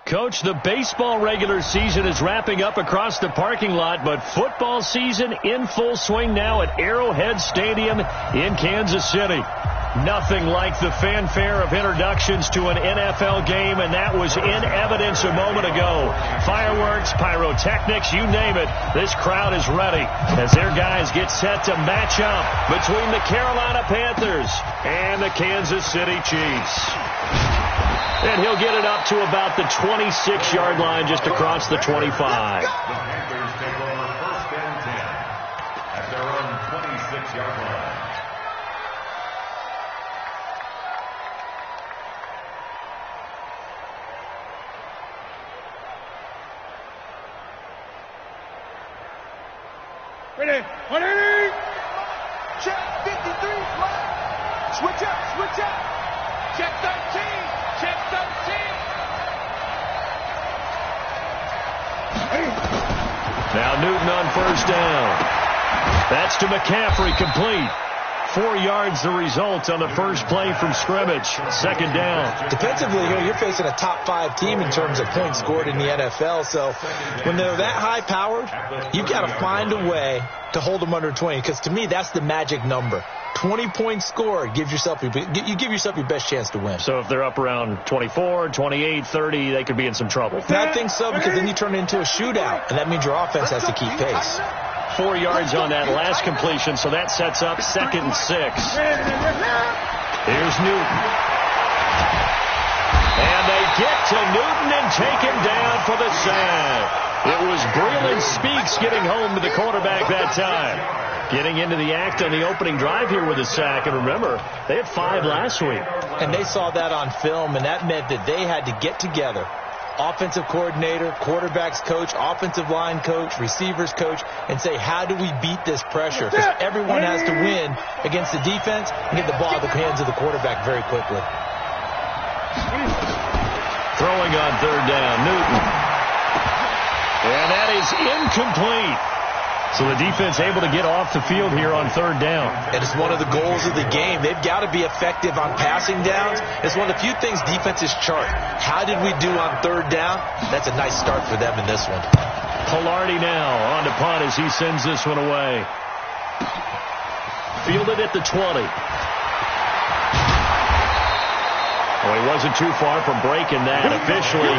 Coach, the baseball regular season is wrapping up across the parking lot, but football season in full swing now at Arrowhead Stadium in Kansas City. Nothing like the fanfare of introductions to an NFL game, and that was in evidence a moment ago. Fireworks, pyrotechnics, you name it. This crowd is ready as their guys get set to match up between the Carolina Panthers and the Kansas City Chiefs. And he'll get it up to about the 26-yard line just across the 25. The Panthers take over first and 10 at their own 26-yard line. Ready, ready. Check 53, flag. Switch up. Check 13. Check 13. Now Newton on first down. That's to McCaffrey, complete. 4 yards the result on the first play from scrimmage. Second down. Defensively, you're facing a top 5 team in terms of points scored in the NFL. So when they're that high powered, you've got to find a way to hold them under 20. Because to me, that's the magic number. 20 points scored, you give yourself your best chance to win. So if they're up around 24, 28, 30, they could be in some trouble. And I think so, because then you turn it into a shootout, and that means your offense has to keep pace. 4 yards on that last completion, so that sets up 2nd and 6. Here's Newton. And they get to Newton and take him down for the sack. It was Breland Speaks getting home to the quarterback that time. Getting into the act on the opening drive here with a sack. And remember, they had 5 last week. And they saw that on film, and that meant that they had to get together. Offensive coordinator, quarterbacks coach, offensive line coach, receivers coach, and say, how do we beat this pressure? Because everyone has to win against the defense and get the ball out of the hands of the quarterback very quickly. Throwing on third down, Newton. And that is incomplete. So the defense able to get off the field here on third down. And it's one of the goals of the game. They've got to be effective on passing downs. It's one of the few things defenses chart. How did we do on third down? That's a nice start for them in this one. Polardi now on to punt as he sends this one away. Fielded at the 20. Well, he wasn't too far from breaking that. Officially,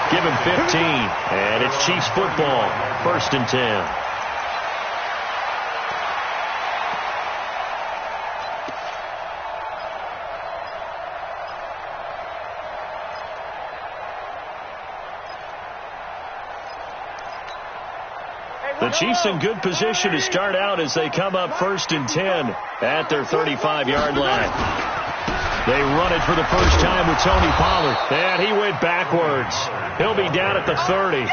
give him 15. And it's Chiefs football. 1st and 10. The Chiefs in good position to start out as they come up 1st and 10 at their 35-yard line. They run it for the first time with Tony Pollard. And he went backwards. He'll be down at the 30.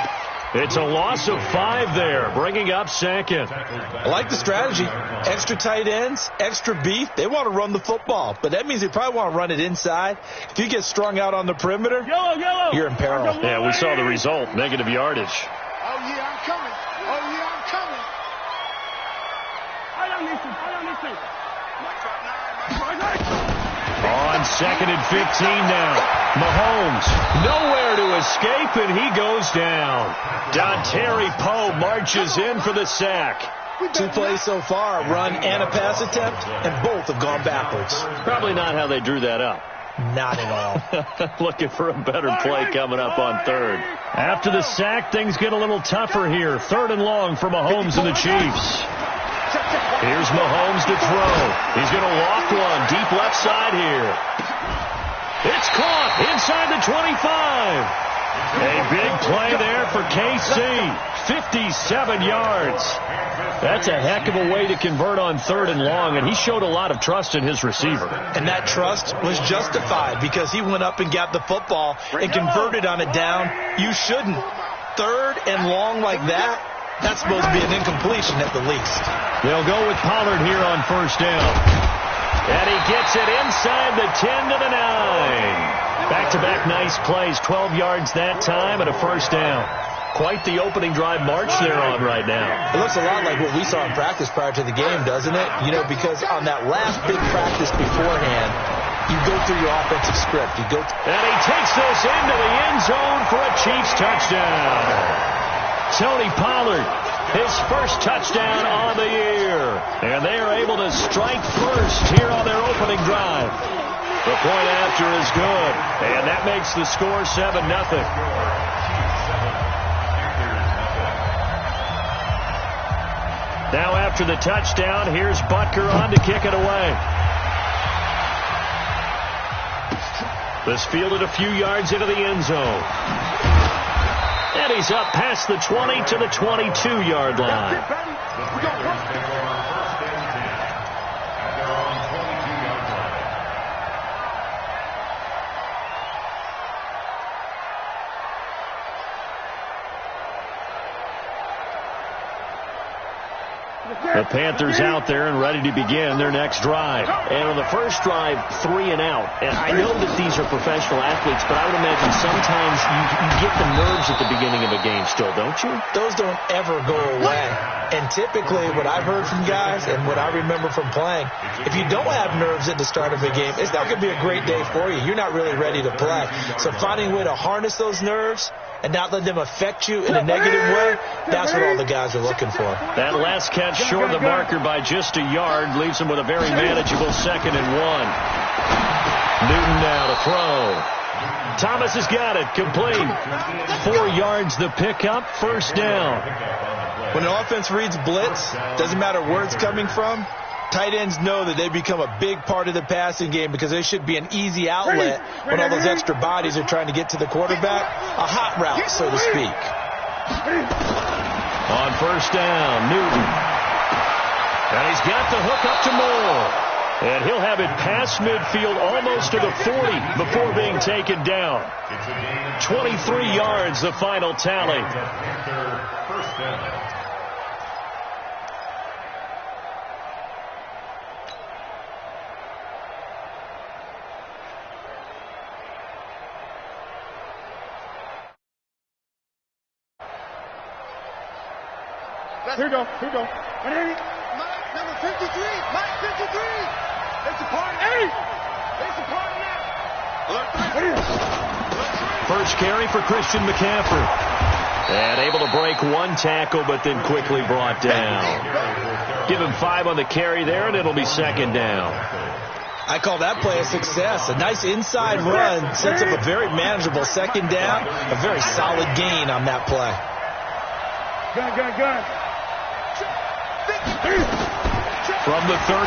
It's a loss of 5 there, bringing up 2nd. I like the strategy. Extra tight ends, extra beef. They want to run the football, but that means they probably want to run it inside. If you get strung out on the perimeter, you're in peril. Yeah, we saw the result, negative yardage. Oh, yeah, I'm coming. On 2nd and 15 now. Mahomes nowhere to escape, and he goes down. Dontari Poe marches in for the sack. 2 plays so far, a run and a pass attempt, and both have gone backwards. Probably not how they drew that up. Not at all. Looking for a better play coming up on third. After the sack, things get a little tougher here. 3rd and long for Mahomes and the Chiefs. Here's Mahomes to throw. He's going to loft one deep left side here. It's caught inside the 25. A big play there for KC. 57 yards. That's a heck of a way to convert on 3rd and long, and he showed a lot of trust in his receiver. And that trust was justified because he went up and got the football and converted on it down. You shouldn't. 3rd and long like that, that's supposed to be an incompletion at the least. They'll go with Pollard here on 1st down. And he gets it inside the 10 to the 9. Back-to-back nice plays, 12 yards that time and a 1st down. Quite the opening drive march they're on right now. It looks a lot like what we saw in practice prior to the game, doesn't it? You know, because on that last big practice beforehand, You go through your offensive script. And he takes this into the end zone for a Chiefs touchdown. Tony Pollard, his first touchdown on the year. And they are able to strike first here on their opening drive. The point after is good. And that makes the score 7-0. Now after the touchdown, here's Butker on to kick it away. This fielded a few yards into the end zone. And he's up past the 20 to the 22-yard line. The Panthers out there and ready to begin their next drive. And on the first drive, 3 and out. And I know that these are professional athletes, but I would imagine sometimes you get the nerves at the beginning of a game still, don't you? Those don't ever go away. And typically what I've heard from guys and what I remember from playing, if you don't have nerves at the start of a game, it's not going to be a great day for you. You're not really ready to play. So finding a way to harness those nerves and not let them affect you in a negative way, that's what all the guys are looking for. That last catch short of the marker by just a yard leaves them with a very manageable 2nd and 1. Newton now to throw. Thomas has got it. Complete. 4 yards the pickup. First down. When an offense reads blitz, doesn't matter where it's coming from, tight ends know that they become a big part of the passing game because they should be an easy outlet when all those extra bodies are trying to get to the quarterback. A hot route, so to speak. On first down, Newton. And he's got the hook up to Moore. And he'll have it past midfield almost to the 40 before being taken down. 23 yards, the final tally. First down. Here we go. Mike, number 53. Mike, 53. It's a party. Hey! It's a party now. First carry for Christian McCaffrey. And able to break one tackle, but then quickly brought down. Give him 5 on the carry there, and it'll be 2nd down. I call that play a success. A nice inside run sets up a very manageable 2nd down. A very solid gain on that play. Gun. From the 36,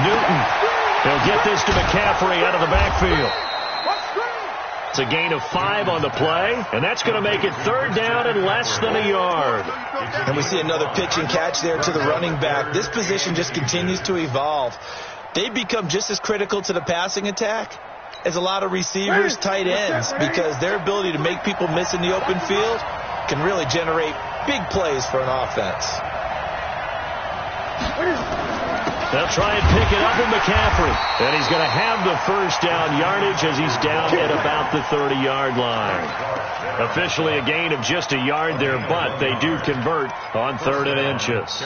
Newton. He'll get this to McCaffrey out of the backfield. It's a gain of 5 on the play, and that's going to make it 3rd down and less than a yard. And we see another pitch and catch there to the running back. This position just continues to evolve. They become just as critical to the passing attack as a lot of receivers, tight ends, because their ability to make people miss in the open field can really generate big plays for an offense. They'll try and pick it up with McCaffrey. And he's going to have the first down yardage as he's down at about the 30-yard line. Officially a gain of just a yard there, but they do convert on 3rd and inches.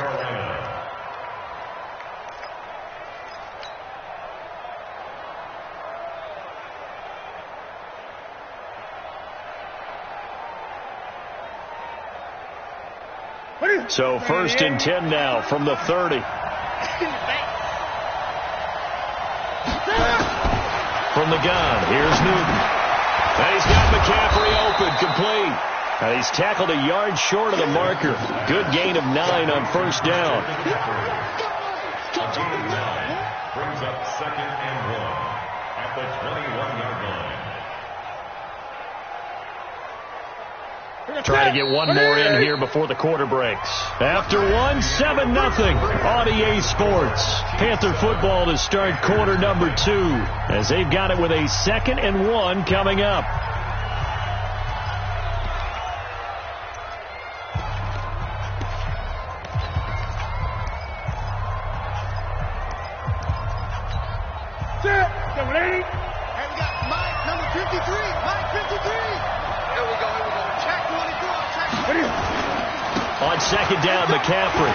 So 1st and 10 now from the 30. From the gun, here's Newton. And he's got McCaffrey open, complete. And he's tackled a yard short of the marker. Good gain of 9 on first down. Brings up 2nd and 1 at the 21-yard line. Trying to get one more in here before the quarter breaks. After 1, 7-0 on EA Sports. Panther football to start quarter number 2 as they've got it with a 2nd and 1 coming up. And we got Mike, number 53. Mike, 53. Here we go. Check 24. On 2nd down, McCaffrey.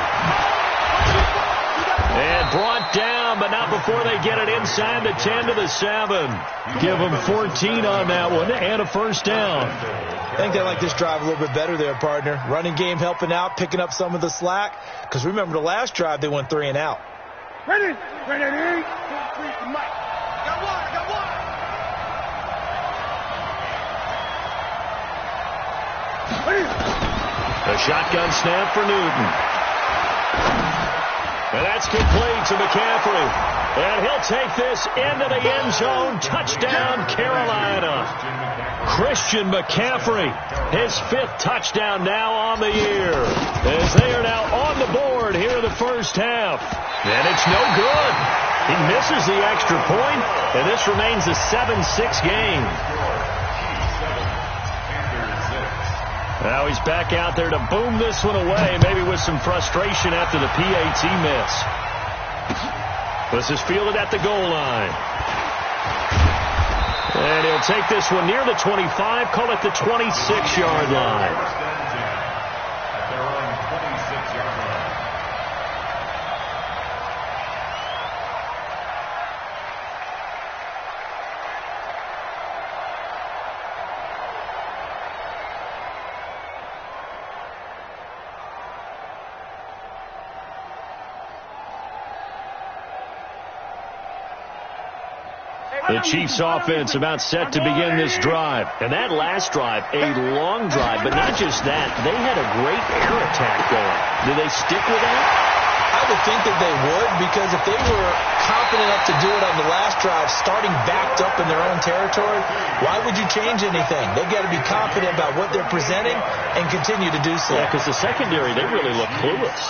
And brought down, but not before they get it inside the 10 to the 7. Give them 14 on that one and a first down. I think they like this drive a little bit better there, partner. Running game helping out, picking up some of the slack. Because remember, the last drive, they went 3 and out. Ready? Ready? Mike. Got one. Ready? A shotgun snap for Newton. And that's complete to McCaffrey. And he'll take this into the end zone. Touchdown, Carolina. Christian McCaffrey, his 5th touchdown now on the year. As they are now on the board here in the first half. And it's no good. He misses the extra point, and this remains a 7-6 game. Now he's back out there to boom this one away, maybe with some frustration after the PAT miss. This is fielded at the goal line. And he'll take this one near the 25, call it the 26-yard line. The Chiefs offense about set to begin this drive. And that last drive, a long drive, but not just that. They had a great air attack going. Do they stick with that? I would think that they would, because if they were confident enough to do it on the last drive, starting backed up in their own territory, why would you change anything? They've got to be confident about what they're presenting and continue to do so. Yeah, because the secondary, they really look clueless.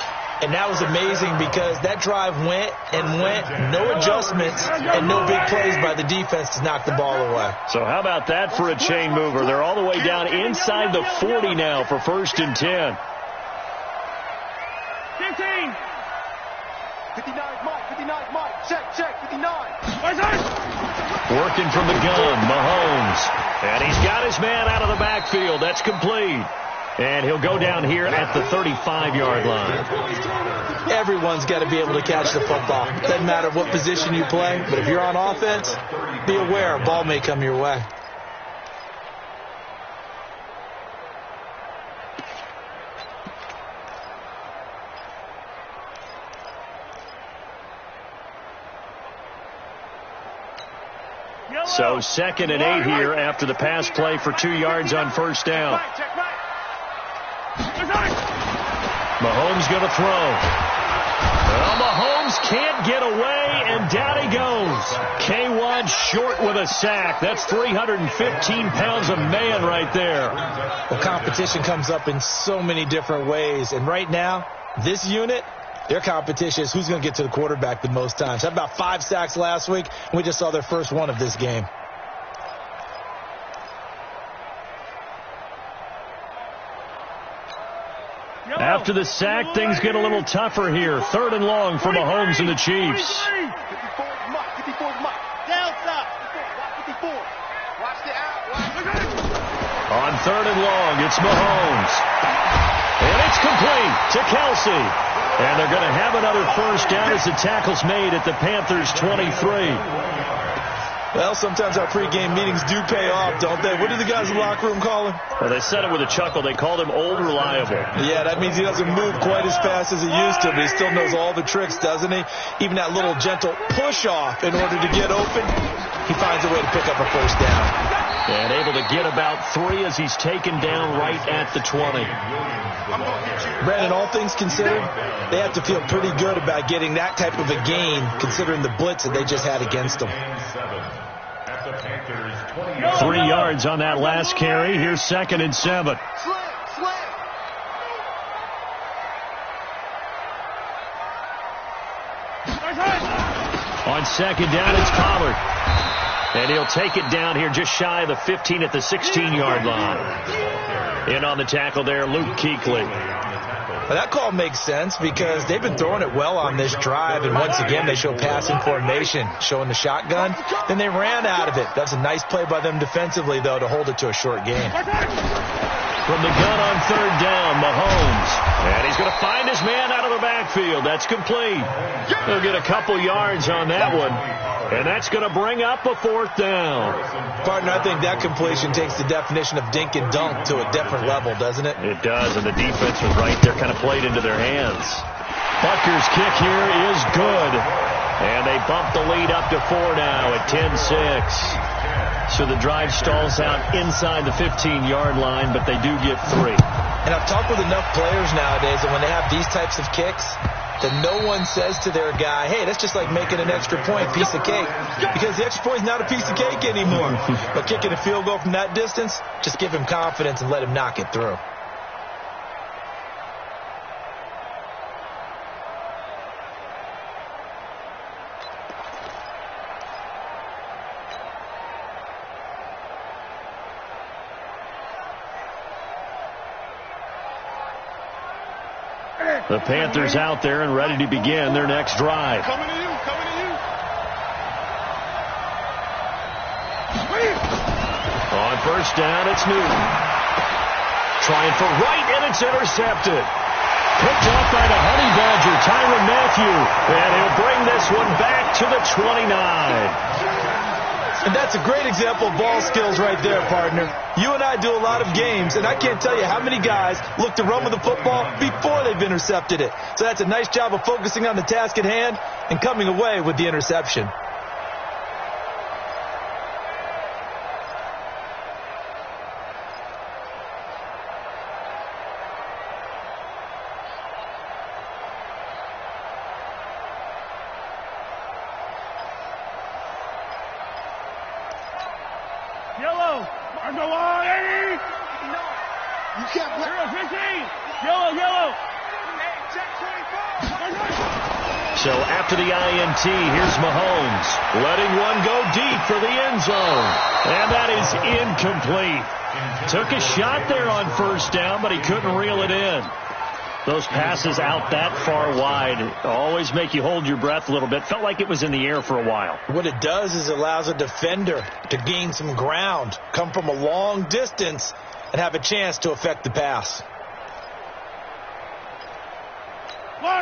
And that was amazing because that drive went and went, no adjustments and no big plays by the defense to knock the ball away. So how about that for a chain mover? They're all the way down inside the 40 now for 1st and 10. 15. 59, Mike. Check, 59. Working from the gun, Mahomes. And he's got his man out of the backfield. That's complete. And he'll go down here at the 35-yard line. Everyone's got to be able to catch the football. Doesn't matter what position you play, but if you're on offense, be aware a ball may come your way. So 2nd and 8 here after the pass play for 2 yards on 1st down. Mahomes going to throw. Well, Mahomes can't get away, and down he goes. K1 short with a sack. That's 315 pounds of man right there. Well, competition comes up in so many different ways, and right now, this unit, their competition is who's going to get to the quarterback the most times. Had about 5 sacks last week, and we just saw their first one of this game. After the sack, things get a little tougher here. 3rd and long for Mahomes and the Chiefs. 54 Mike. Down south. 54. Watch the out. On 3rd and long, it's Mahomes. And it's complete to Kelsey. And they're going to have another first down as the tackle's made at the Panthers' 23. Well, sometimes our pregame meetings do pay off, don't they? What do the guys in the locker room call him? Well, they said it with a chuckle. They called him Old Reliable. Yeah, that means he doesn't move quite as fast as he used to, but he still knows all the tricks, doesn't he? Even that little gentle push-off in order to get open, he finds a way to pick up a first down. And able to get about 3 as he's taken down right at the 20. Brandon, all things considered, they have to feel pretty good about getting that type of a gain, considering the blitz that they just had against them. 3 yards on that last carry. Here's 2nd and 7. On 2nd down, it's Pollard. And he'll take it down here just shy of the 15 at the 16-yard line. In on the tackle there, Luke Kuechly. Well, that call makes sense because they've been throwing it well on this drive, and once again they show passing formation, showing the shotgun. Then they ran out of it. That's a nice play by them defensively, though, to hold it to a short gain. From the gun on 3rd down, Mahomes. And he's going to find his man out of the backfield. backfield. That's complete. They'll get a couple yards on that one. And that's going to bring up a fourth down. Partner, I think that completion takes the definition of dink and dunk to a different level, doesn't it? It does, and the defense was right there, kind of played into their hands. Butker's kick here is good. And they bump the lead up to 4 now at 10-6. So the drive stalls out inside the 15-yard line, but they do get 3. And I've talked with enough players nowadays that when they have these types of kicks, that no one says to their guy, hey, that's just like making an extra point, piece of cake. Because the extra point is not a piece of cake anymore. But kicking a field goal from that distance, just give him confidence and let him knock it through. The Panthers out there and ready to begin their next drive. Coming to you, coming to you. On first down, it's Newton. Trying for right, and it's intercepted. Picked off by the Honey Badger, Tyrann Mathieu. And he'll bring this one back to the 29. And that's a great example of ball skills right there, partner. You and I do a lot of games, and I can't tell you how many guys look to run with the football before they've intercepted it. So that's a nice job of focusing on the task at hand and coming away with the interception. Yellow. On the line, Eddie. You can't play. 15. Yellow, yellow. So after the INT, here's Mahomes letting one go deep for the end zone. And that is incomplete. Took a shot there on first down, but he couldn't reel it in. Those passes out that far wide always make you hold your breath a little bit. Felt like it was in the air for a while. What it does is it allows a defender to gain some ground, come from a long distance, and have a chance to affect the pass.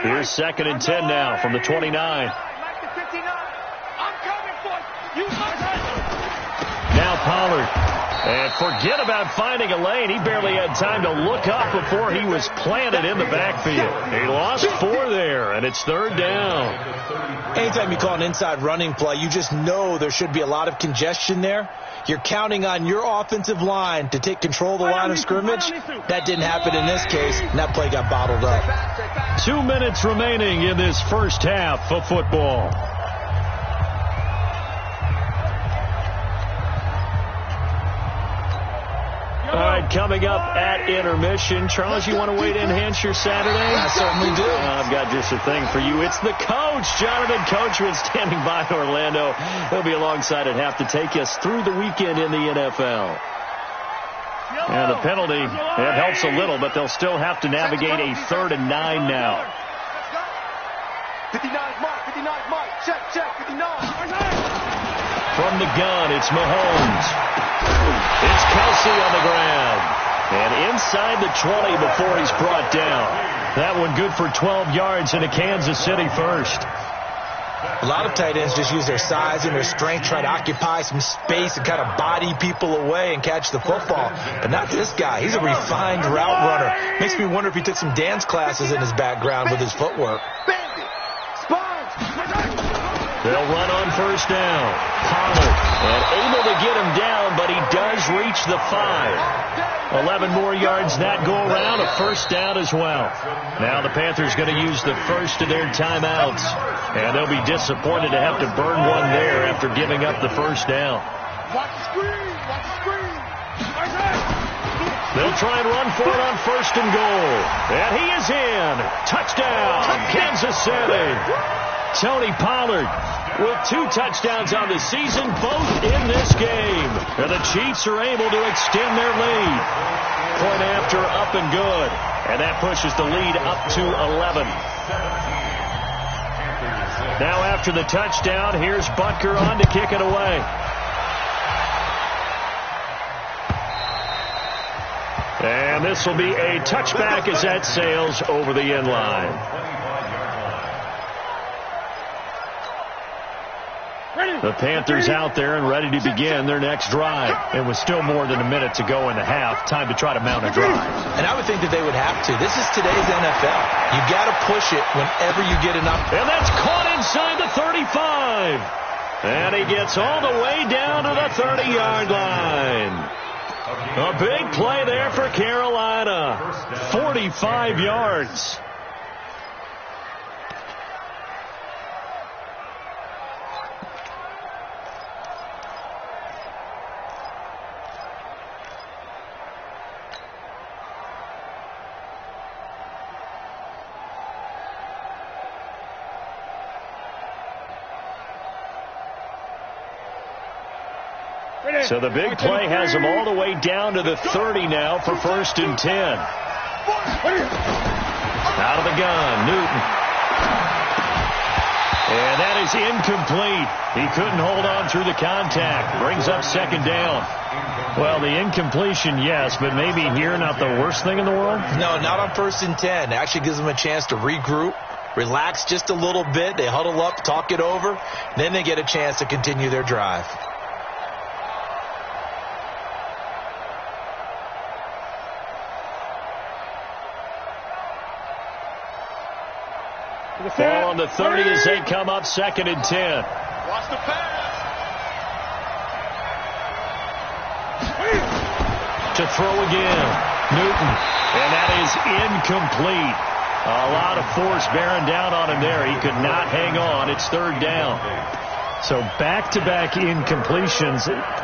Here's 2nd and 10 now from the 29. Now Pollard. And forget about finding a lane. He barely had time to look up before he was planted in the backfield. He lost 4 there, and it's 3rd down. Anytime you call an inside running play, you just know there should be a lot of congestion there. You're counting on your offensive line to take control of the line of scrimmage. That didn't happen in this case, and that play got bottled up. 2 minutes remaining in this first half of football. All right, coming up at intermission. Charles, you want to wait to enhance your Saturday? I certainly do. I've got just a thing for you. It's the coach, Jonathan Coachman, standing by in Orlando. He'll be alongside at half to take us through the weekend in the NFL. And the penalty, it helps a little, but they'll still have to navigate a 3rd and 9 now. 59 mark, 59 mark. Check, 59. From the gun, it's Mahomes. It's Kelsey on the ground. And inside the 20 before he's brought down. That one good for 12 yards into Kansas City first. A lot of tight ends just use their size and their strength, try to occupy some space and kind of body people away and catch the football. But not this guy. He's a refined route runner. Makes me wonder if he took some dance classes in his background with his footwork. They'll run on first down. Pollard, and able to get him down, but he does reach the 5. 11 more yards that go around, a first down as well. Now the Panthers going to use the first of their timeouts, and they'll be disappointed to have to burn one there after giving up the first down. Watch the screen, watch the screen. They'll try and run for it on first and goal. And he is in. Touchdown, Kansas City. Tony Pollard with 2 touchdowns on the season, both in this game. And the Chiefs are able to extend their lead. Point after up and good. And that pushes the lead up to 11. Now after the touchdown, here's Butker on to kick it away. And this will be a touchback as that sails over the end line. The Panthers out there and ready to begin their next drive. And with still more than a minute to go in the half, time to try to mount a drive. And I would think that they would have to. This is today's NFL. You got to push it whenever you get enough. And that's caught inside the 35. And he gets all the way down to the 30-yard line. A big play there for Carolina. 45 yards. So the big play has him all the way down to the 30 now for 1st and 10. Out of the gun, Newton. And that is incomplete. He couldn't hold on through the contact. Brings up 2nd down. Well, the incompletion, yes, but maybe here not the worst thing in the world? No, not on 1st and 10. It actually gives them a chance to regroup, relax just a little bit. They huddle up, talk it over. Then they get a chance to continue their drive. Ball on the 30 as they come up 2nd and 10. Watch the pass. To throw again. Newton. And that is incomplete. A lot of force bearing down on him there. He could not hang on. It's 3rd down. So back-to-back incompletions.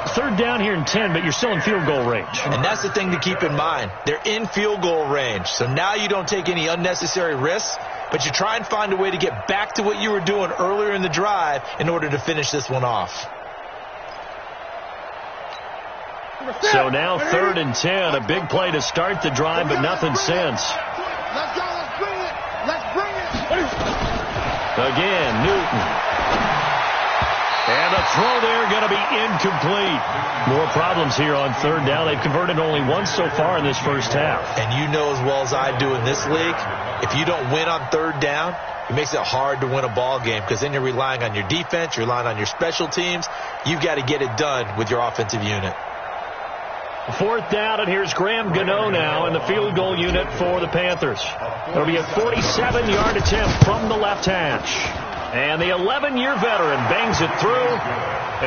3rd down here in 10, but you're still in field goal range. And that's the thing to keep in mind. They're in field goal range. So now you don't take any unnecessary risks, but you try and find a way to get back to what you were doing earlier in the drive in order to finish this one off. So now 3rd and 10, a big play to start the drive, but nothing since. Let's go. Let's bring it. Let's bring it. Again, Newton. And a throw there going to be incomplete. More problems here on 3rd down. They've converted only once so far in this first half. And you know as well as I do in this league, if you don't win on 3rd down, it makes it hard to win a ball game because then you're relying on your defense, you're relying on your special teams. You've got to get it done with your offensive unit. 4th down, and here's Graham Gano now in the field goal unit for the Panthers. It'll be a 47-yard attempt from the left hash. And the 11-year veteran bangs it through,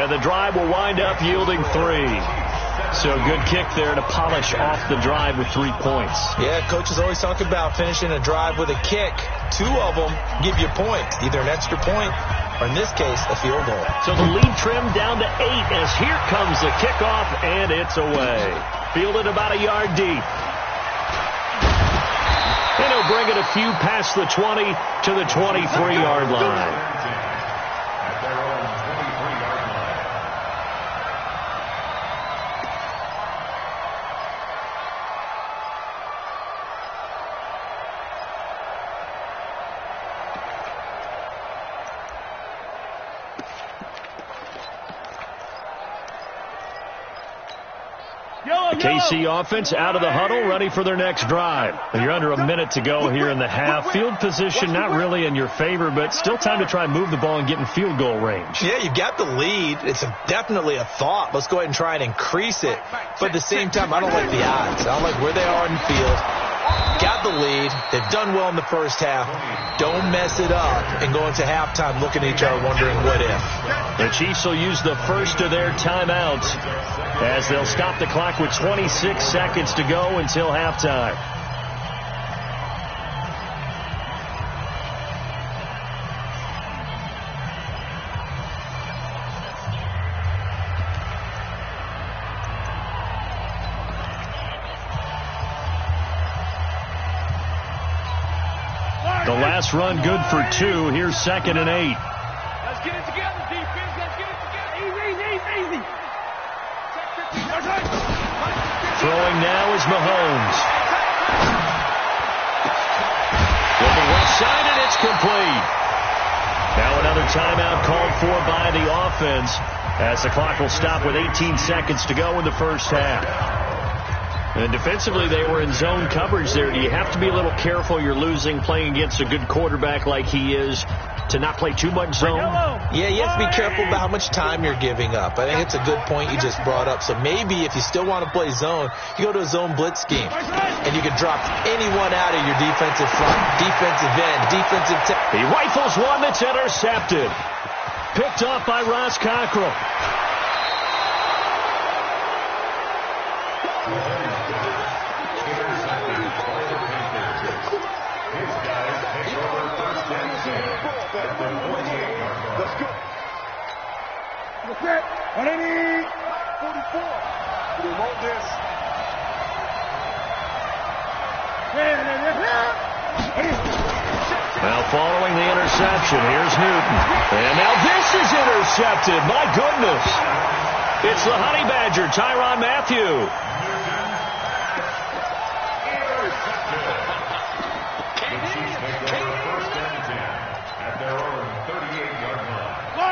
and the drive will wind up yielding 3. So good kick there to polish off the drive with 3 points. Yeah, coaches always talk about finishing a drive with a kick. 2 of them give you points, either an extra point or, in this case, a field goal. So the lead trimmed down to 8 as here comes the kickoff, and it's away. Fielded about a yard deep. And he'll bring it a few past the 20 to the 23-yard line. KC offense out of the huddle, ready for their next drive. You're under a minute to go here in the half. Field position not really in your favor, but still time to try and move the ball and get in field goal range. Yeah, you got the lead. It's definitely a thought. Let's go ahead and try and increase it. But at the same time, I don't like the odds. I don't like where they are in the field. Got the lead. They've done well in the first half. Don't mess it up and go into halftime looking at each other wondering what if. The Chiefs will use the first of their timeouts as they'll stop the clock with 26 seconds to go until halftime. The last run good for 2. Here's 2nd and 8. Let's get it together, defense. Let's get it together. Easy. Throwing now is Mahomes. Looking left side, and it's complete. Now another timeout called for by the offense as the clock will stop with 18 seconds to go in the first half. And defensively, they were in zone coverage there. Do you have to be a little careful? You're losing playing against a good quarterback like he is to not play too much zone? Yeah, you have to be careful about how much time you're giving up. I think it's a good point you just brought up. So maybe if you still want to play zone, you go to a zone blitz scheme. And you can drop anyone out of your defensive front, defensive end, defensive tackle. He rifles one that's intercepted. Picked off by Ross Cockrell. Now following the interception, here's Newton. And now this is intercepted. My goodness. It's the Honey Badger, Tyrann Mathieu.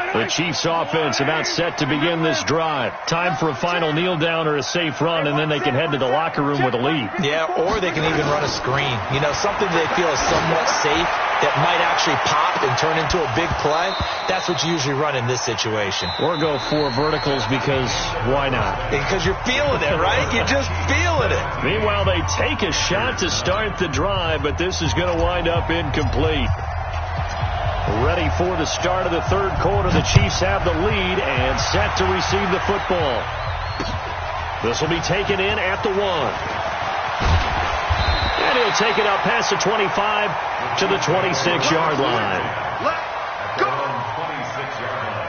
The Chiefs offense about set to begin this drive. Time for a final kneel down or a safe run, and then they can head to the locker room with a lead. Yeah, or they can even run a screen. You know, something they feel is somewhat safe that might actually pop and turn into a big play. That's what you usually run in this situation. Or go for verticals because why not? Because you're feeling it, right? You're just feeling it. Meanwhile, they take a shot to start the drive, but this is going to wind up incomplete. Ready for the start of the third quarter. The Chiefs have the lead and set to receive the football. This will be taken in at the 1. And he'll take it up past the 25 to the 26-yard line. Let's go. 26-yard line.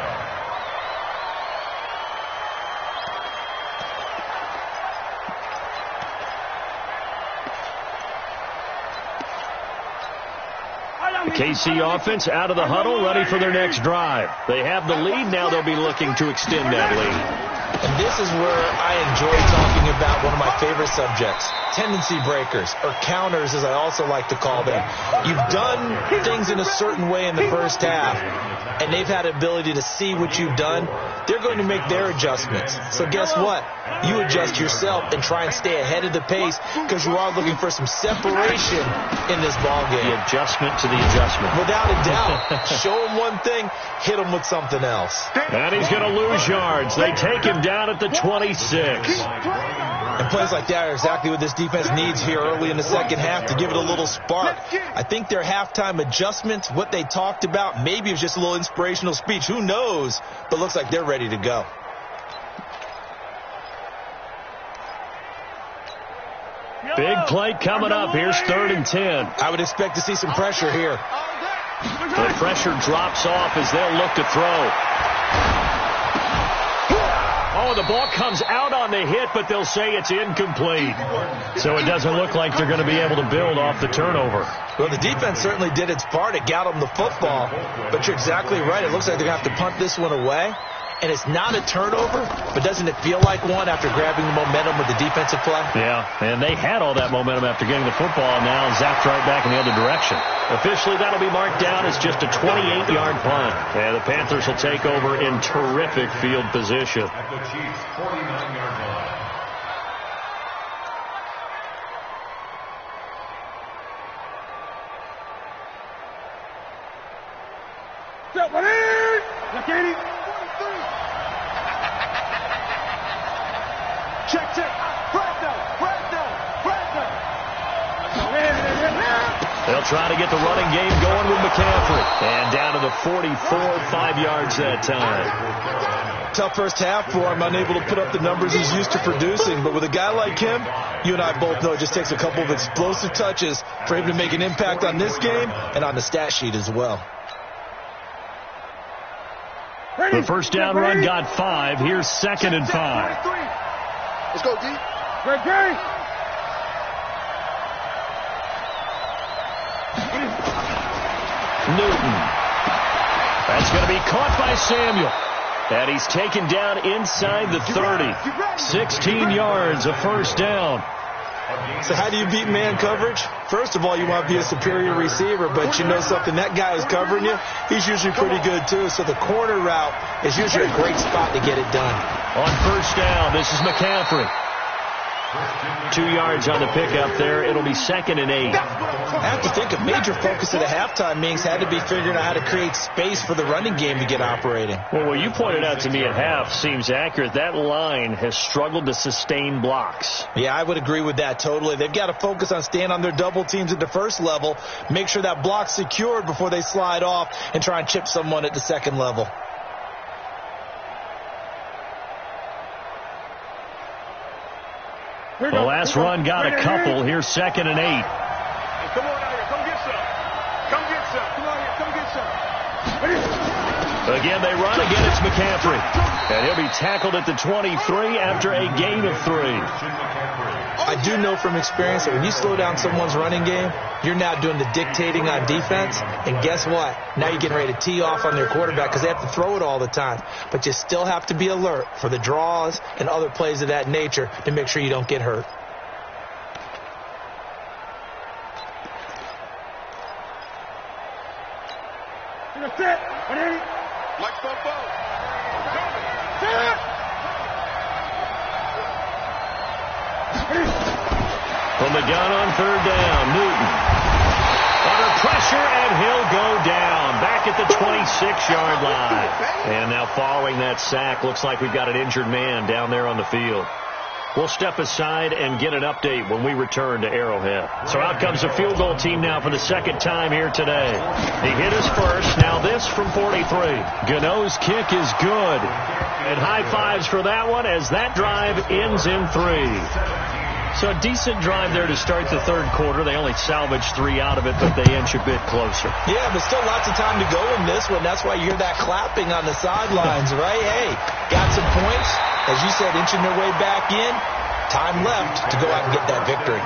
The KC offense out of the huddle, ready for their next drive. They have the lead. Now they'll be looking to extend that lead. And this is where I enjoy talking about one of my favorite subjects, tendency breakers, or counters as I also like to call them. You've done things in a certain way in the first half, and they've had the ability to see what you've done. They're going to make their adjustments. So guess what? You adjust yourself and try and stay ahead of the pace because you are looking for some separation in this ballgame. The adjustment to the adjustment. Without a doubt. Show them one thing, hit them with something else. And he's going to lose yards. They take him down at the 26. And plays like that are exactly what this defense needs here early in the second half to give it a little spark. I think their halftime adjustments, what they talked about, maybe it was just a little inspirational speech. Who knows? But looks like they're ready to go. Big play coming up. Here's 3rd and 10. I would expect to see some pressure here. The pressure drops off as they'll look to throw. Oh, the ball comes out on the hit, but they'll say it's incomplete. So it doesn't look like they're going to be able to build off the turnover. Well, the defense certainly did its part. It got them the football. But you're exactly right. It looks like they're going to have to punt this one away. And it's not a turnover, but doesn't it feel like one after grabbing the momentum with the defensive play? Yeah, and they had all that momentum after getting the football, and now zapped right back in the other direction. Officially, that'll be marked down as just a 28-yard punt. And the Panthers will take over in terrific field position. At the Chiefs' 49-yard line. They'll try to get the running game going with McCaffrey. And down to the 44, 5 yards that time. Tough first half for him, unable to put up the numbers he's used to producing. But with a guy like him, you and I both know it just takes a couple of explosive touches for him to make an impact on this game and on the stat sheet as well. The first down run got 5. Here's 2nd and 5. Let's go, D. Great. Newton. That's going to be caught by Samuel. And he's taken down inside the 30. 16 yards, a first down. So how do you beat man coverage? First of all, you want to be a superior receiver, but you know something, that guy who's covering you, he's usually pretty good too. So the corner route is usually a great spot to get it done. On first down, this is McCaffrey. 2 yards on the pickup there. It'll be 2nd and 8. I have to think a major focus of the halftime meetings had to be figuring out how to create space for the running game to get operating. Well, what you pointed out to me at half seems accurate. That line has struggled to sustain blocks. Yeah, I would agree with that totally. They've got to focus on staying on their double teams at the first level, make sure that block's secured before they slide off and try and chip someone at the second level. The last run got a couple. Here's 2nd and 8. Hey, come on out here. Come get some. Come get some. Come on here. Come get some. Again, they run. Again, it's McCaffrey. And he'll be tackled at the 23 after a gain of 3. I do know from experience that when you slow down someone's running game, you're now doing the dictating on defense. And guess what? Now you're getting ready to tee off on their quarterback because they have to throw it all the time. But you still have to be alert for the draws and other plays of that nature to make sure you don't get hurt. Like football. From the gun on 3rd down, Newton. Under pressure, and he'll go down. Back at the 26-yard line. And now following that sack, looks like we've got an injured man down there on the field. We'll step aside and get an update when we return to Arrowhead. So out comes the field goal team now for the 2nd time here today. He hit his first. Now this from 43. Gano's kick is good. And high fives for that one as that drive ends in 3. So a decent drive there to start the 3rd quarter. They only salvaged 3 out of it, but they inch a bit closer. Yeah, but still lots of time to go in this one. That's why you hear that clapping on the sidelines, right? Hey, got some points. As you said, inching their way back in. Time left to go out and get that victory.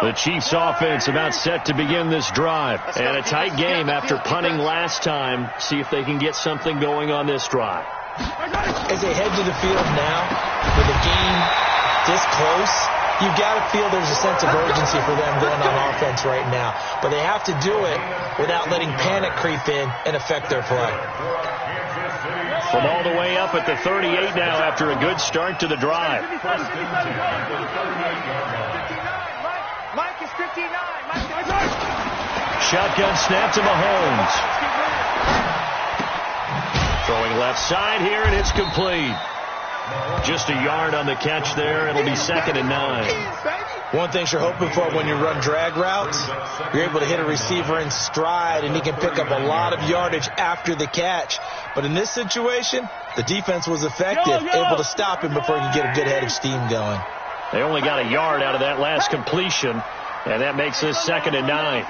The Chiefs offense about set to begin this drive. And a tight game after punting last time. See if they can get something going on this drive. As they head to the field now, with a game this close, you've got to feel there's a sense of urgency for them going on offense right now. But they have to do it without letting panic creep in and affect their play. From all the way up at the 38 now after a good start to the drive. Mike is 59. Shotgun snap to Mahomes. Throwing left side here, and it's complete. Just a yard on the catch there. It'll be 2nd and 9. One thing you're hoping for when you run drag routes, you're able to hit a receiver in stride, and he can pick up a lot of yardage after the catch. But in this situation, the defense was effective, able to stop him before he could get a good head of steam going. They only got a yard out of that last completion, and that makes this 2nd and 9.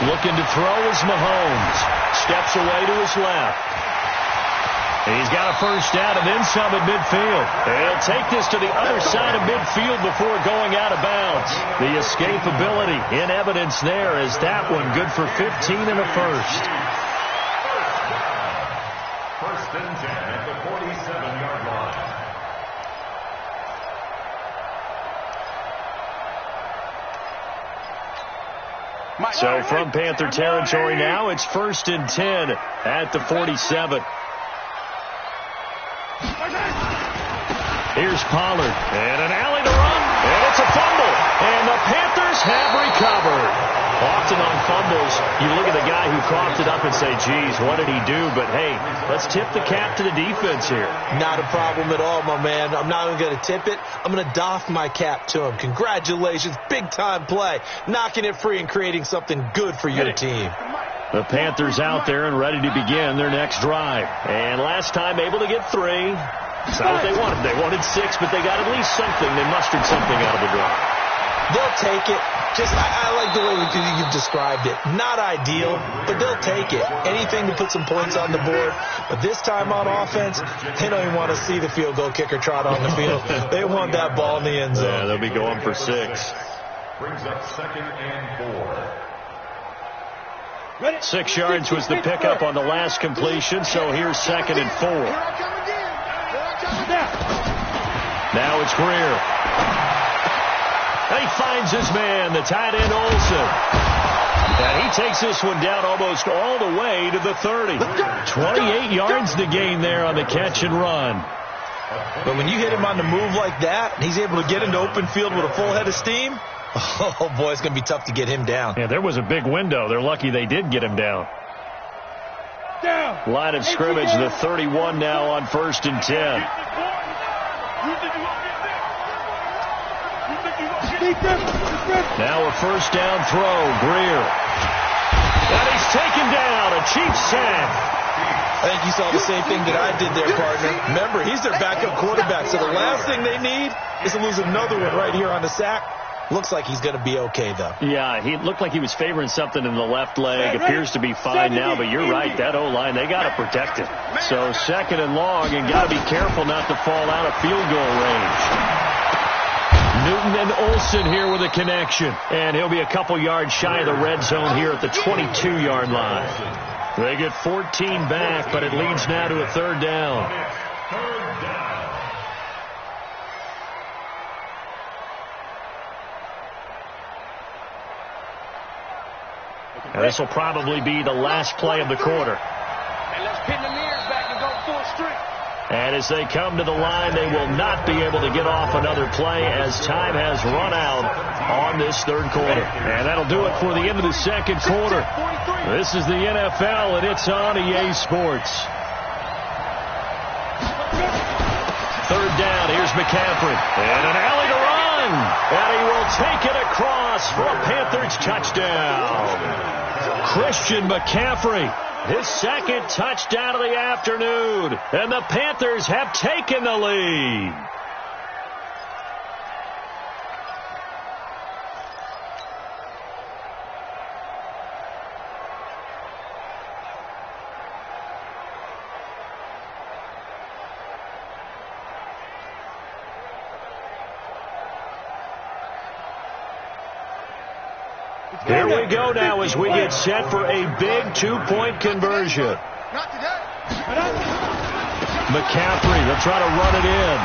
Looking to throw is Mahomes. Steps away to his left. And he's got a first down and then some at midfield. He'll take this to the other side of midfield before going out of bounds. The escapability in evidence there as that one good for 15 and a first. 1st and 10 at the 47-yard line. So from Panther territory now, it's 1st and 10 at the 47. Here's Pollard, and an alley to run, and it's a fumble, and the Panthers have recovered. Often on fumbles, you look at the guy who coughed it up and say, geez, what did he do? But, hey, let's tip the cap to the defense here. Not a problem at all, my man. I'm not even going to tip it. I'm going to doff my cap to him. Congratulations. Big-time play. Knocking it free and creating something good for your team. The Panthers out there and ready to begin their next drive. And last time able to get 3. That's not what they wanted. They wanted 6, but they got at least something. They mustered something out of the drive. They'll take it. I like the way you've described it. Not ideal, but they'll take it. Anything to put some points on the board. But this time on offense, they don't even want to see the field goal kicker trot on the field. They want that ball in the end zone. Yeah, they'll be going for 6. Brings up 2nd and 4. 6 yards was the pickup on the last completion, so here's 2nd and 4. Now it's Greer. And he finds his man, the tight end Olsen. And he takes this one down almost all the way to the 30. 28 yards to gain there on the catch and run. But when you hit him on the move like that, and he's able to get into open field with a full head of steam, oh, boy, it's going to be tough to get him down. Yeah, there was a big window. They're lucky they did get him down. Line of scrimmage, the 31 now on 1st and 10. Now a first down throw, Greer. And he's taken down, a cheap sack. I think you saw the same thing that I did there, partner. Remember, he's their backup quarterback, so the last thing they need is to lose another one right here on the sack. Looks like he's going to be okay, though. Yeah, he looked like he was favoring something in the left leg. Appears to be fine now, but you're right. That O-line, they got to protect it. So 2nd and long, and got to be careful not to fall out of field goal range. Newton and Olsen here with a connection. And he'll be a couple yards shy of the red zone here at the 22-yard line. They get 14 back, but it leads now to a 3rd down. And this will probably be the last play of the quarter. And let's pin the mirrors back and go full strength. And as they come to the line, they will not be able to get off another play as time has run out on this 3rd quarter. And that'll do it for the end of the 2nd quarter. This is the NFL, and it's on EA Sports. 3rd down, here's McCaffrey. And an alley to run. And he will take it across for a Panthers touchdown. Christian McCaffrey, his 2nd touchdown of the afternoon. And the Panthers have taken the lead. Here we go now as we get set for a big 2-point conversion. McCaffrey, they'll try to run it in.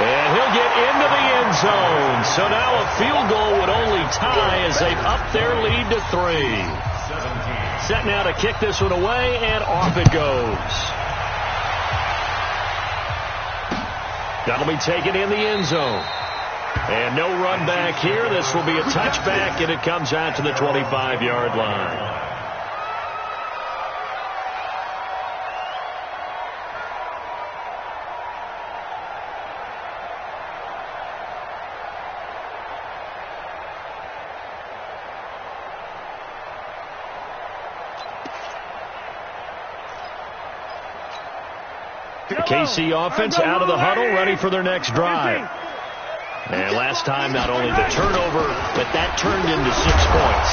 And he'll get into the end zone. So now a field goal would only tie as they've upped their lead to 3. Set now to kick this one away, and off it goes. That'll be taken in the end zone. And no run back here. This will be a touchback, and it comes out to the 25-yard line. The KC offense out of the huddle, ready for their next drive. And last time, not only the turnover, but that turned into 6 points.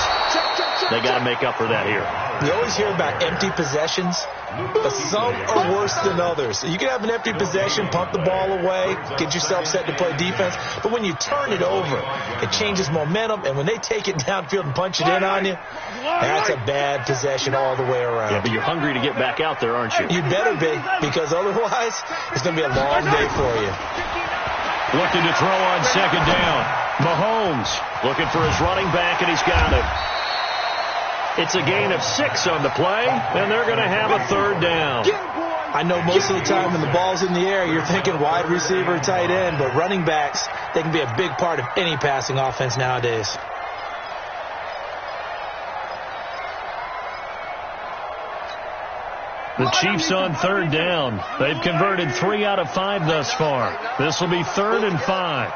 They got to make up for that here. You always hear about empty possessions, but some are worse than others. You can have an empty possession, pump the ball away, get yourself set to play defense, but when you turn it over, it changes momentum, and when they take it downfield and punch it in on you, that's a bad possession all the way around. Yeah, but you're hungry to get back out there, aren't you? You better be, because otherwise, it's going to be a long day for you. Looking to throw on 2nd down. Mahomes looking for his running back, and he's got it. It's a gain of 6 on the play, and they're going to have a 3rd down. I know most of the time when the ball's in the air, you're thinking wide receiver, tight end, but running backs, they can be a big part of any passing offense nowadays. The Chiefs on 3rd down. They've converted 3 out of 5 thus far. This will be 3rd and 5.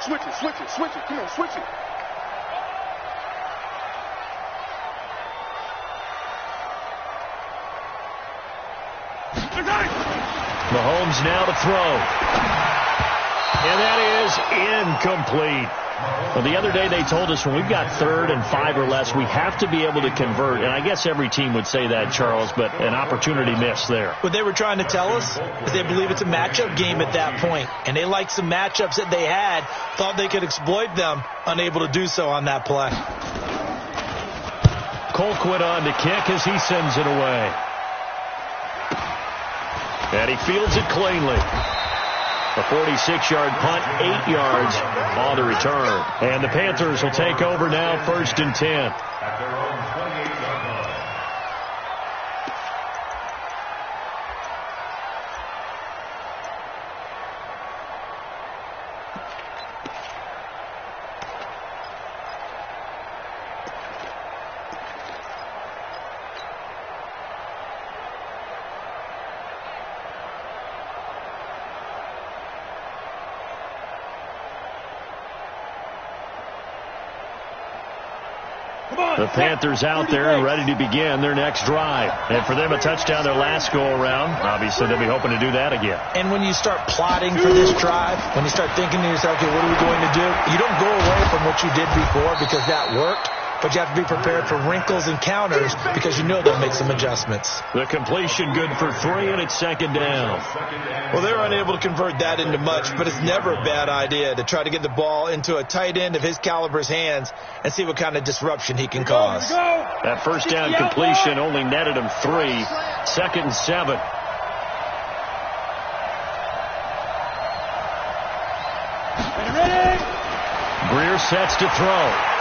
Switch it. Come on, switch it. Mahomes now to throw. And that is incomplete. Well, the other day they told us when we've got 3rd and 5 or less, we have to be able to convert. And I guess every team would say that, Charles, but an opportunity missed there. What they were trying to tell us is they believe it's a matchup game at that point. And they liked some matchups that they had, thought they could exploit them, unable to do so on that play. Colquitt on to kick as he sends it away. And he fields it cleanly. A 46-yard punt, 8 yards on the return. And the Panthers will take over now, 1st and 10. At their own 28-yard line. The Panthers out there ready to begin their next drive. And for them, a touchdown their last go-around. Obviously, they'll be hoping to do that again. And when you start plotting for this drive, when you start thinking to yourself, okay, what are we going to do? You don't go away from what you did before because that worked. But you have to be prepared for wrinkles and counters because you know they'll make some adjustments. The completion good for 3, and it's 2nd down. Well, they're unable to convert that into much, but it's never a bad idea to try to get the ball into a tight end of his caliber's hands and see what kind of disruption he can cause. That first down completion only netted him 3. 2nd and 7. Greer sets to throw.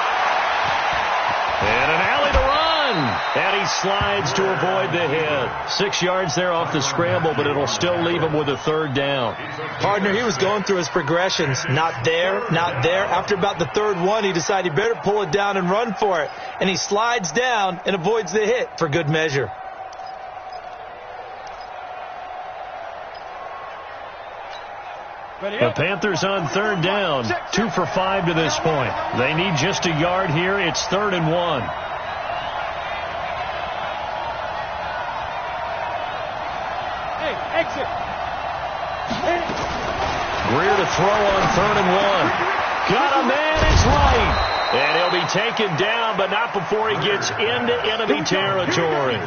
And an alley to run. And he slides to avoid the hit. 6 yards there off the scramble, but it'll still leave him with a 3rd down. Partner, he was going through his progressions. Not there, not there. After about the 3rd one, he decided he better pull it down and run for it. And he slides down and avoids the hit for good measure. The Panthers on 3rd down. 2 for 5 to this point. They need just a yard here. It's 3rd and 1. Hey, exit. Greer to throw on 3rd and 1. Got a man, it's right. And he'll be taken down, but not before he gets into enemy territory.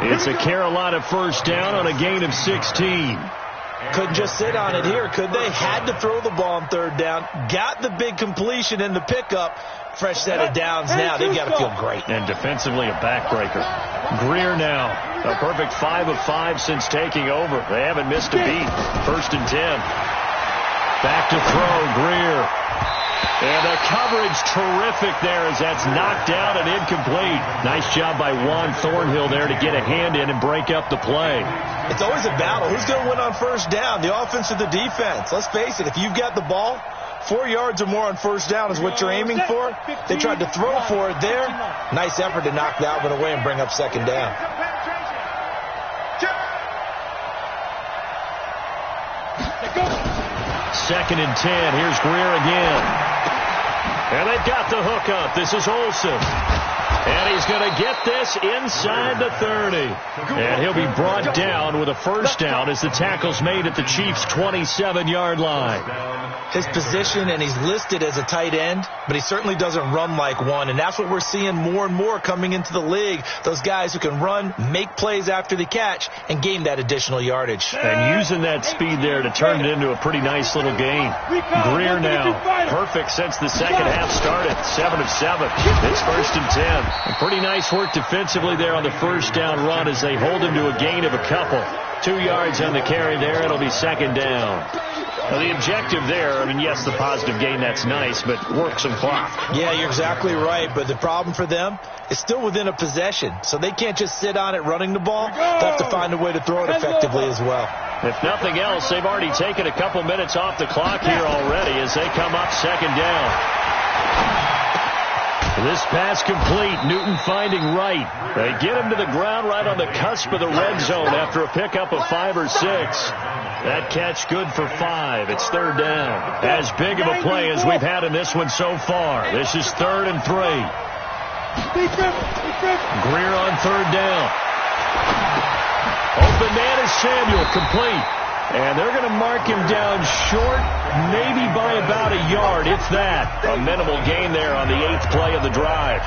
It's a Carolina first down on a gain of 16. Couldn't just sit on it here, could they? Had to throw the ball on 3rd down. Got the big completion in the pickup. Fresh set of downs now. They've got to feel great. And defensively a backbreaker. Greer now. A perfect 5 of 5 since taking over. They haven't missed a beat. 1st and 10. Back to throw, Greer. And the coverage terrific there as that's knocked down and incomplete. Nice job by Juan Thornhill there to get a hand in and break up the play. It's always a battle. Who's going to win on 1st down, the offense or the defense? Let's face it, if you've got the ball, 4 yards or more on 1st down is what you're aiming for. They tried to throw for it there. Nice effort to knock that one away and bring up 2nd down. Second and 10. Here's Greer again. And they've got the hook up. This is Olsen. And he's going to get this inside the 30. And he'll be brought down with a 1st down as the tackle's made at the Chiefs' 27-yard line. His position, and he's listed as a tight end, but he certainly doesn't run like one. And that's what we're seeing more and more coming into the league. Those guys who can run, make plays after the catch, and gain that additional yardage. And using that speed there to turn it into a pretty nice little game. Greer now, perfect since the second half started. 7 of 7. It's 1st and 10. And pretty nice work defensively there on the 1st down run as they hold him to a gain of a couple. 2 yards on the carry there. It'll be 2nd down. Now the objective there, I mean, yes, the positive gain, that's nice, but work some clock. Yeah, you're exactly right. But the problem for them is still within a possession. So they can't just sit on it running the ball. They'll have to find a way to throw it effectively as well. If nothing else, they've already taken a couple minutes off the clock here already as they come up 2nd down. This pass complete. Newton finding right. They get him to the ground right on the cusp of the red zone after a pickup of 5 or 6. That catch good for 5. It's 3rd down. As big of a play as we've had in this one so far. This is 3rd and 3. Greer on 3rd down. Open man is Samuel, complete. And they're going to mark him down short, maybe by about a yard, if that. A minimal gain there on the 8th play of the drive.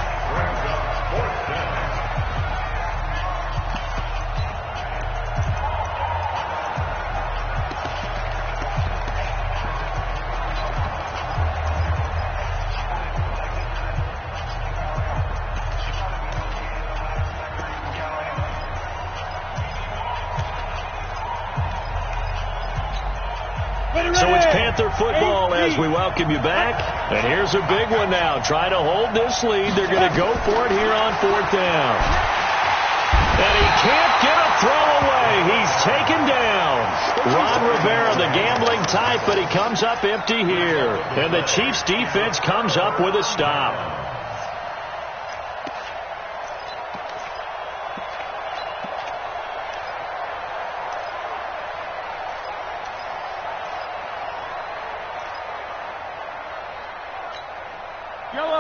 So it's Panther football as we welcome you back. And here's a big one now. Try to hold this lead. They're going to go for it here on 4th down. And he can't get a throw away. He's taken down. Ron Rivera, the gambling type, but he comes up empty here. And the Chiefs defense comes up with a stop.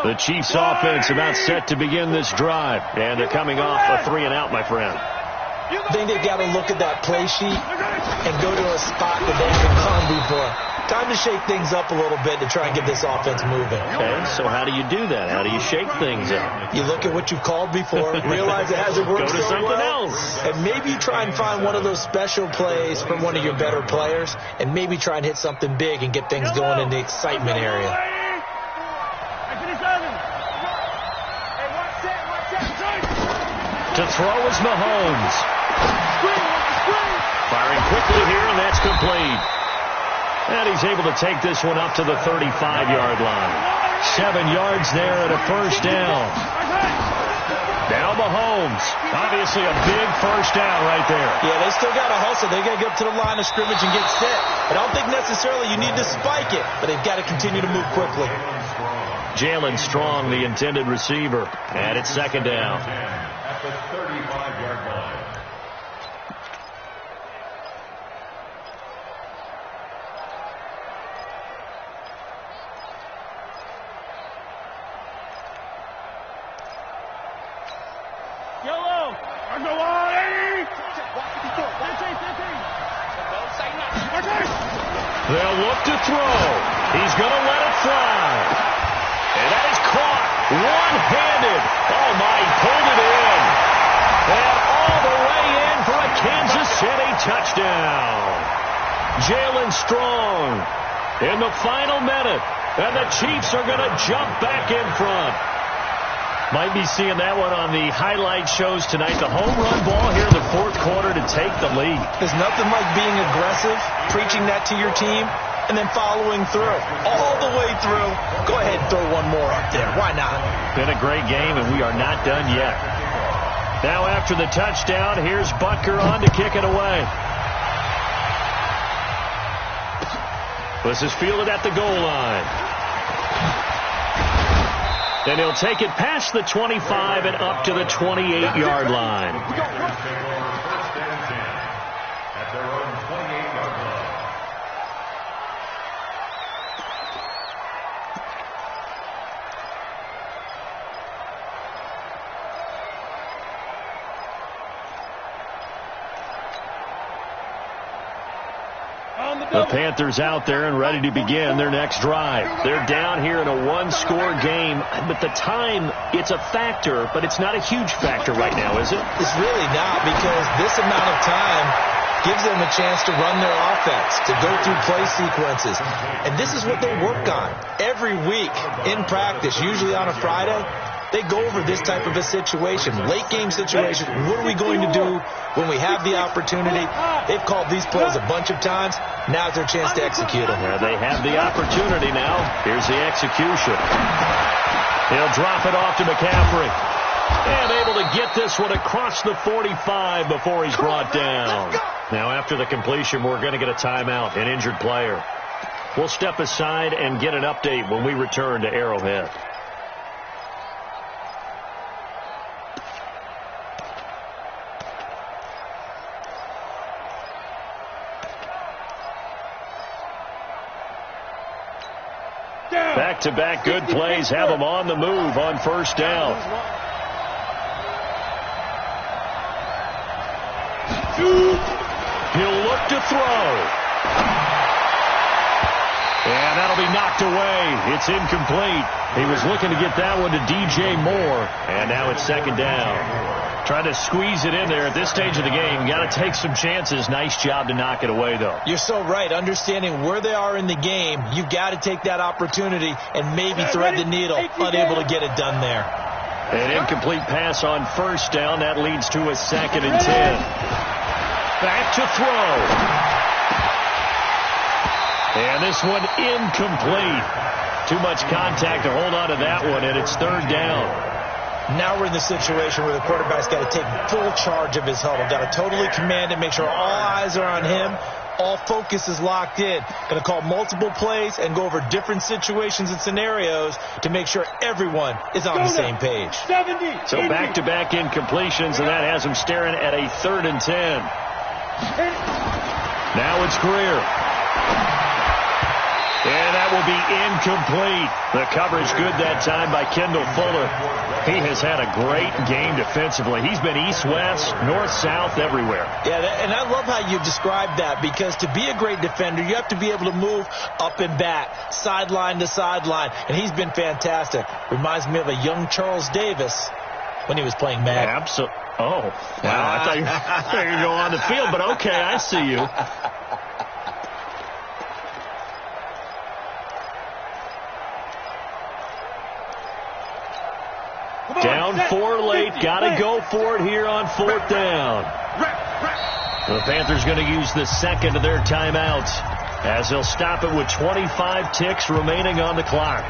The Chiefs offense about set to begin this drive. And they're coming off a 3-and-out, my friend. I think they've got to look at that play sheet and go to a spot that they haven't gone before. Time to shake things up a little bit to try and get this offense moving. Okay, so how do you do that? How do you shake things up? You look at what you've called before, realize it hasn't worked so something well, else, and maybe try and find one of those special plays from one of your better players, and maybe try and hit something big and get things going in the excitement area. To throw is Mahomes. Firing quickly here, and that's complete. And he's able to take this one up to the 35-yard line. 7 yards there and a first down. Now Mahomes. Obviously a big first down right there. Yeah, they still got to hustle. They got to get up to the line of scrimmage and get set. I don't think necessarily you need to spike it, but they've got to continue to move quickly. Jalen Strong, the intended receiver. And it's 2nd down. At the 35-yard line. Yellow. Go on, Eddie. They'll look to throw. He's going to let it fly. And that is caught one-handed. Oh, my, he pulled it in. And all the way in for a Kansas City touchdown. Jalen Strong in the final minute. And the Chiefs are going to jump back in front. Might be seeing that one on the highlight shows tonight. The home run ball here in the 4th quarter to take the lead. There's nothing like being aggressive, preaching that to your team, and then following through. All the way through. Go ahead and throw one more up there. Why not? Been a great game, and we are not done yet. Now after the touchdown, here's Butker on to kick it away. This is fielded at the goal line. And he'll take it past the 25 and up to the 28-yard line. At their own 28-yard line. The Panthers out there and ready to begin their next drive. They're down here in a 1-score game, but the time, it's a factor, but it's not a huge factor right now, is it? It's really not, because this amount of time gives them a chance to run their offense, to go through play sequences. And this is what they work on every week in practice, usually on a Friday. They go over this type of a situation, late game situation. What are we going to do when we have the opportunity? They've called these plays a bunch of times. Now's their chance to execute them. Yeah, they have the opportunity now. Here's the execution. He'll drop it off to McCaffrey. And able to get this one across the 45 before he's brought down. Now after the completion, we're going to get a timeout, an injured player. We'll step aside and get an update when we return to Arrowhead. Back-to-back good plays have them on the move on first down. He'll look to throw. And that'll be knocked away. It's incomplete. He was looking to get that one to DJ Moore. And now it's 2nd down. Trying to squeeze it in there at this stage of the game. Got to take some chances. Nice job to knock it away, though. You're so right. Understanding where they are in the game, you've got to take that opportunity and maybe thread the needle. Unable to get it done there. An incomplete pass on first down. That leads to a 2nd and 10. Back to throw. And this one incomplete. Too much contact to hold on to that one, and it's third down. Now we're in the situation where the quarterback's got to take full charge of his huddle. Got to totally command it, make sure all eyes are on him. All focus is locked in. Going to call multiple plays and go over different situations and scenarios to make sure everyone is on the same page. So back-to-back incompletions, and that has him staring at a 3rd and 10. Now it's Greer. And that will be incomplete. The coverage good that time by Kendall Fuller. He has had a great game defensively. He's been east-west, north-south, everywhere. Yeah, and I love how you described that, because to be a great defender, you have to be able to move up and back, sideline to sideline, and he's been fantastic. Reminds me of a young Charles Davis when he was playing Madden. Absolutely. Oh, wow. I thought you were going to go on the field, but okay, I see you. Down 4 late. Got to go for it here on 4th down. The Panthers going to use the second of their timeouts as they'll stop it with 25 ticks remaining on the clock.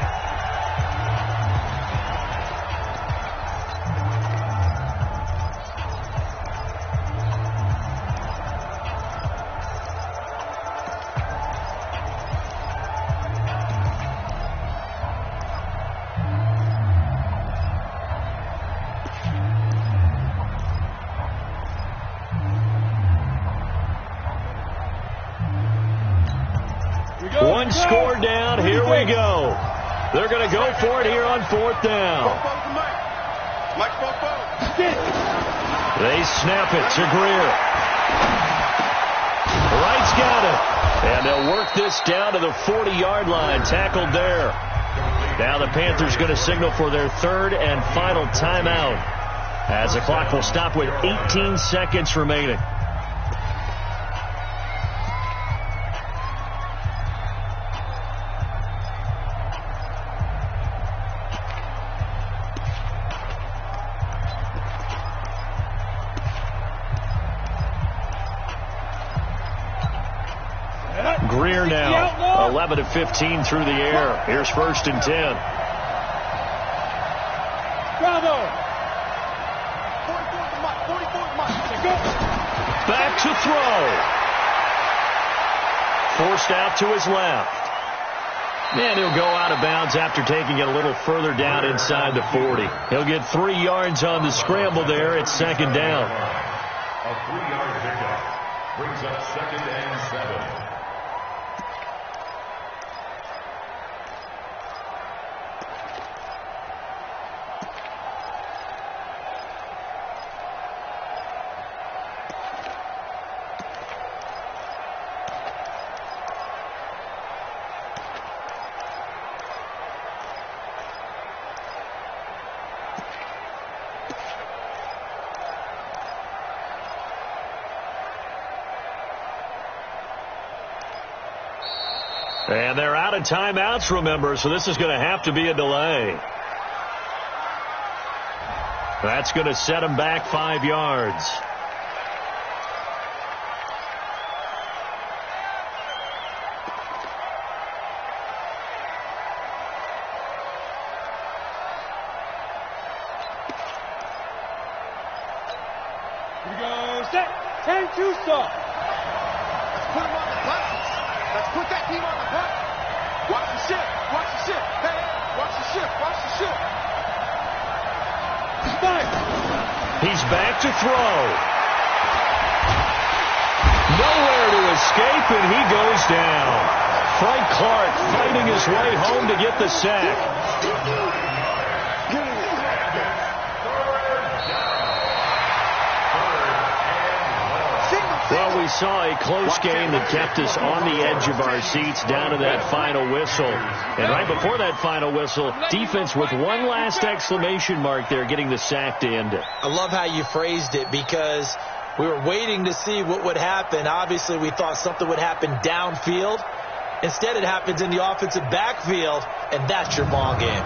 One score down. Here we go. They're going to go for it here on 4th down. They snap it to Greer. Wright's got it. And they'll work this down to the 40-yard line. Tackled there. Now the Panthers going to signal for their 3rd and final timeout, as the clock will stop with 18 seconds remaining. Greer now, 11 of 15 through the air. Here's 1st and 10. Bravo. Back to throw. Forced out to his left. And he'll go out of bounds after taking it a little further down inside the 40. He'll get 3 yards on the scramble there. It's 2nd down. A 3-yard pickup brings up 2nd and 7. And they're out of timeouts, remember, so this is going to have to be a delay. That's going to set them back 5 yards. Here we go. Set. 10-2 stop. Let's put him on the buttons. Let's put that team on the button. Watch the shift. Watch the shift. Hey, watch the shift. Watch the shift. Spike. He's back to throw. Nowhere to escape, and he goes down. Frank Clark fighting his way home to get the sack. Well, we saw a close game that kept us on the edge of our seats down to that final whistle. And right before that final whistle, defense with one last exclamation mark there, getting the sack to end it. I love how you phrased it, because we were waiting to see what would happen. Obviously, we thought something would happen downfield. Instead, it happens in the offensive backfield, and that's your ball game.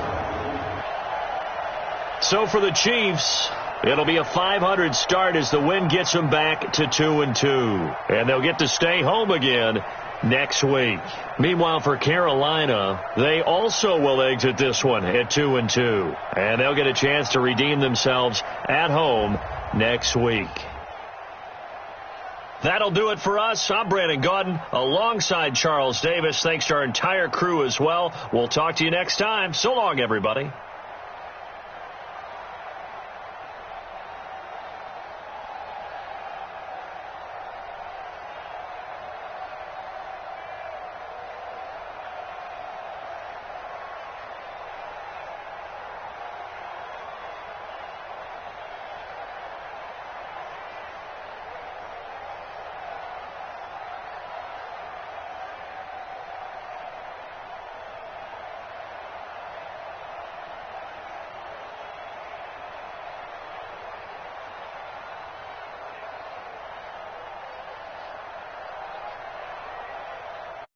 So for the Chiefs, it'll be a .500 start as the win gets them back to 2-2. And they'll get to stay home again next week. Meanwhile, for Carolina, they also will exit this one at 2-2. And they'll get a chance to redeem themselves at home next week. That'll do it for us. I'm Brandon Gaudin alongside Charles Davis. Thanks to our entire crew as well. We'll talk to you next time. So long, everybody.